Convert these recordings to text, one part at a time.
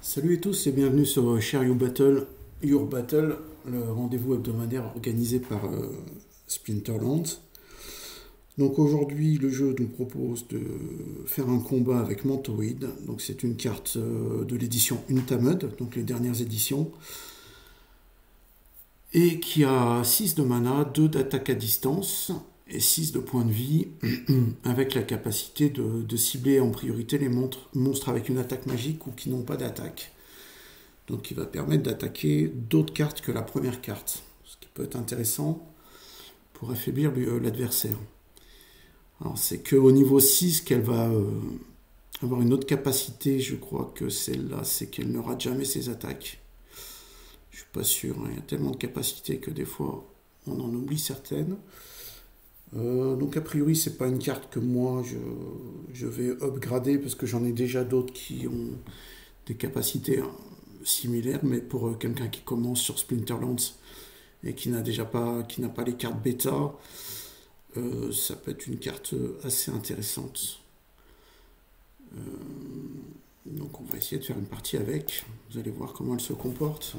Salut à tous et bienvenue sur Share Your Battle, le rendez-vous hebdomadaire organisé par Splinterlands. Donc aujourd'hui, le jeu nous propose de faire un combat avec Mantoid. Donc c'est une carte de l'édition Untamed, donc les dernières éditions, et qui a 6 de mana, 2 d'attaque à distance et 6 de points de vie, avec la capacité de cibler en priorité les monstres avec une attaque magique ou qui n'ont pas d'attaque. Donc il va permettre d'attaquer d'autres cartes que la première carte, ce qui peut être intéressant pour affaiblir l'adversaire. Alors c'est qu'au niveau 6 qu'elle va avoir une autre capacité, je crois que celle-là, c'est qu'elle ne rate jamais ses attaques. Je suis pas sûr, hein. Il y a tellement de capacités que des fois on en oublie certaines. Donc a priori c'est pas une carte que moi je vais upgrader parce que j'en ai déjà d'autres qui ont des capacités similaires, mais pour quelqu'un qui commence sur Splinterlands et qui n'a pas les cartes bêta, ça peut être une carte assez intéressante. Donc on va essayer de faire une partie avec. Vous allez voir comment elle se comporte.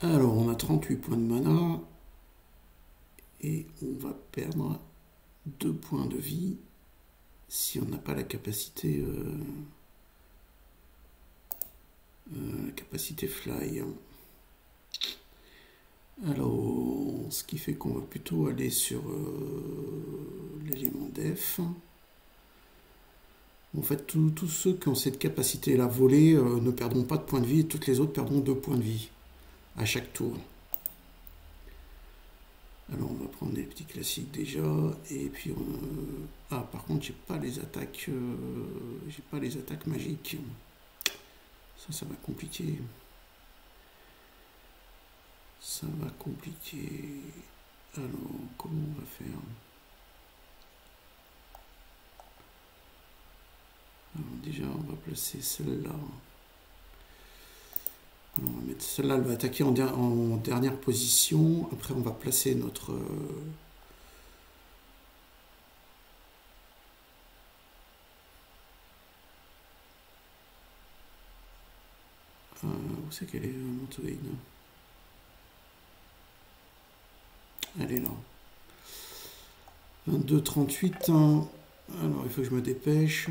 Alors on a 38 points de mana et on va perdre 2 points de vie si on n'a pas la capacité fly. Alors, ce qui fait qu'on va plutôt aller sur l'élément def. En fait, tous ceux qui ont cette capacité-là volée ne perdront pas de points de vie et toutes les autres perdront 2 points de vie à chaque tour. Alors, on va prendre les petits classiques déjà. Et puis, par contre, j'ai pas les attaques magiques. Ça va compliquer. Ça va compliquer. Alors, comment on va faire? Alors, déjà, on va placer celle-là. Alors, on va mettre celle-là, elle va attaquer en dernière position. Après, on va placer notre... où c'est qu'elle est, Mantoid? Elle est là. 22, 38. Alors, il faut que je me dépêche.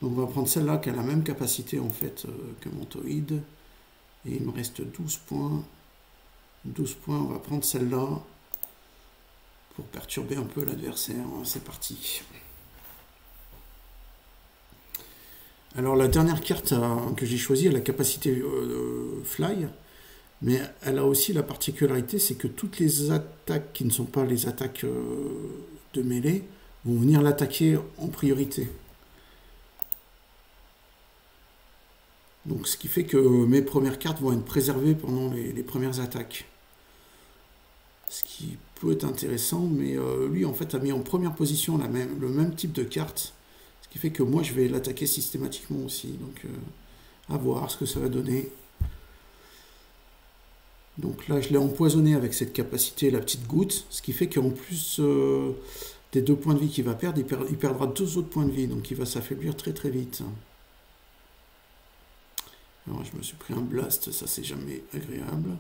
Donc, on va prendre celle-là qui a la même capacité, en fait, que Mantoid. Et il me reste 12 points. 12 points, on va prendre celle-là pour perturber un peu l'adversaire. C'est parti. Alors, la dernière carte que j'ai choisie a la capacité fly. Mais elle a aussi la particularité, c'est que toutes les attaques qui ne sont pas les attaques de mêlée vont venir l'attaquer en priorité. Donc ce qui fait que mes premières cartes vont être préservées pendant les premières attaques. Ce qui peut être intéressant, mais lui en fait a mis en première position le même type de carte. Ce qui fait que moi je vais l'attaquer systématiquement aussi. Donc à voir ce que ça va donner. Donc là, je l'ai empoisonné avec cette capacité, la petite goutte, ce qui fait qu'en plus des 2 points de vie qu'il va perdre, il perdra 2 autres points de vie, donc il va s'affaiblir très très vite. Alors je me suis pris un blast, ça c'est jamais agréable.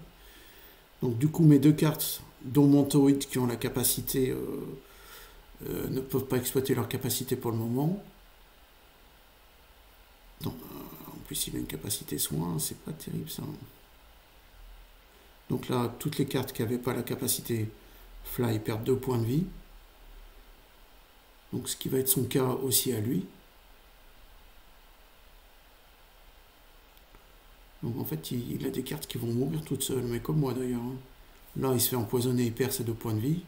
Donc du coup, mes 2 cartes, dont Mantoid, qui ont la capacité, ne peuvent pas exploiter leur capacité pour le moment. Donc, en plus, il a une capacité soin, c'est pas terrible ça. Donc là, toutes les cartes qui n'avaient pas la capacité fly perdent 2 points de vie. Donc ce qui va être son cas aussi à lui. Donc en fait, il a des cartes qui vont mourir toutes seules, mais comme moi d'ailleurs. Là, il se fait empoisonner, il perd ses 2 points de vie.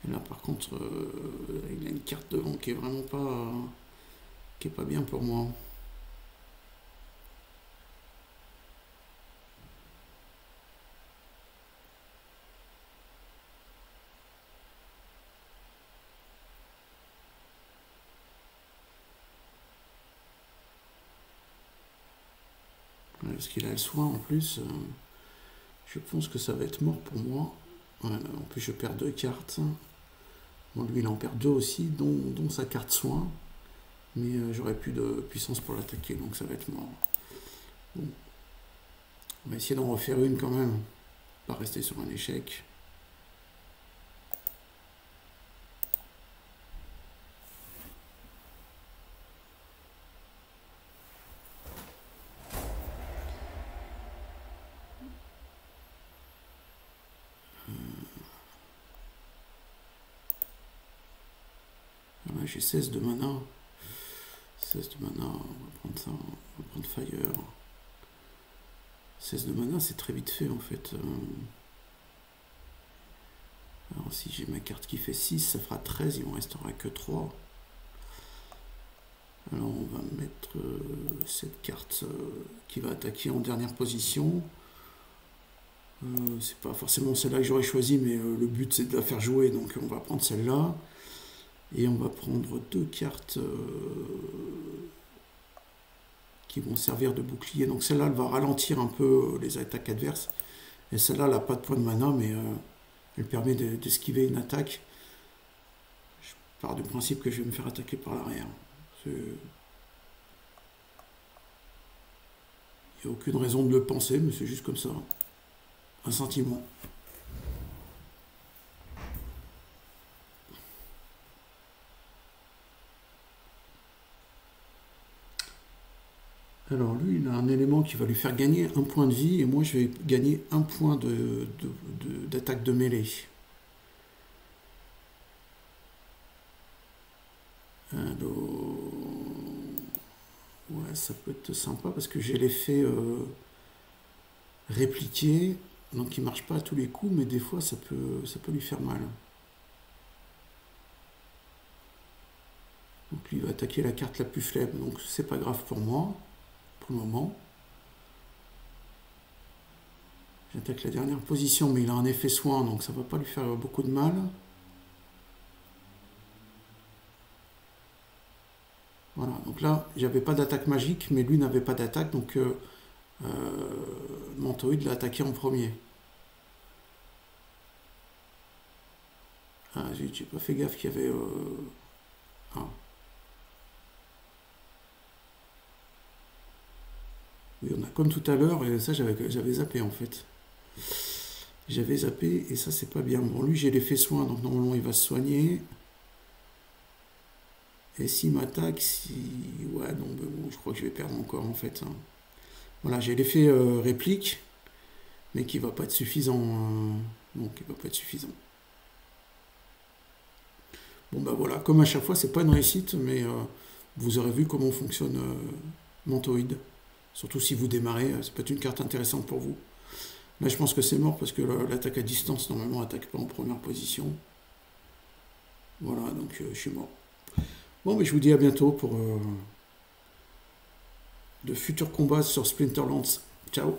Et là, par contre, il a une carte devant qui est vraiment pas... qui est pas bien pour moi. Parce qu'il a le soin en plus, je pense que ça va être mort pour moi. Voilà, en plus je perds 2 cartes. Bon, lui, il en perd 2 aussi, dont sa carte soin. Mais j'aurai plus de puissance pour l'attaquer, donc ça va être mort. Bon. On va essayer d'en refaire une quand même. Pas rester sur un échec. Voilà, j'ai 16 de mana. 16 de mana, on va prendre ça, on va prendre Fire. 16 de mana, c'est très vite fait en fait. Alors si j'ai ma carte qui fait 6, ça fera 13, il ne me restera que 3. Alors on va mettre cette carte qui va attaquer en dernière position. C'est pas forcément celle-là que j'aurais choisi, mais le but c'est de la faire jouer, donc on va prendre celle-là. Et on va prendre 2 cartes qui vont servir de bouclier. Donc celle-là, elle va ralentir un peu les attaques adverses. Et celle-là, elle n'a pas de point de mana, mais elle permet d'esquiver une attaque. Je pars du principe que je vais me faire attaquer par l'arrière. Il n'y a aucune raison de le penser, mais c'est juste comme ça. Un sentiment. Alors lui, il a un élément qui va lui faire gagner 1 point de vie, et moi je vais gagner 1 point d'attaque de mêlée. Alors... Ouais, ça peut être sympa, parce que j'ai l'effet répliqué, donc il marche pas à tous les coups, mais des fois ça peut lui faire mal. Donc lui il va attaquer la carte la plus faible, donc c'est pas grave pour moi. Pour le moment. J'attaque la dernière position, mais il a un effet soin, donc ça va pas lui faire beaucoup de mal. Voilà, donc là, j'avais pas d'attaque magique, mais lui n'avait pas d'attaque, donc Mantoid l'a attaqué en premier. Ah zut, j'ai pas fait gaffe qu'il y avait... Ah. Oui, on a comme tout à l'heure, et ça j'avais zappé en fait. J'avais zappé, et ça c'est pas bien. Bon, lui j'ai l'effet soin, donc normalement il va se soigner. Et s'il m'attaque, ouais, non, bon, je crois que je vais perdre encore en fait. Voilà, j'ai l'effet réplique, mais qui va pas être suffisant. Non, qui va pas être suffisant. Bon bah voilà, comme à chaque fois, c'est pas une réussite, mais vous aurez vu comment fonctionne Mantoid. Surtout si vous démarrez, ça peut être une carte intéressante pour vous. Là, je pense que c'est mort parce que l'attaque à distance, normalement, attaque pas en première position. Voilà, donc je suis mort. Bon, mais je vous dis à bientôt pour de futurs combats sur Splinterlands. Ciao!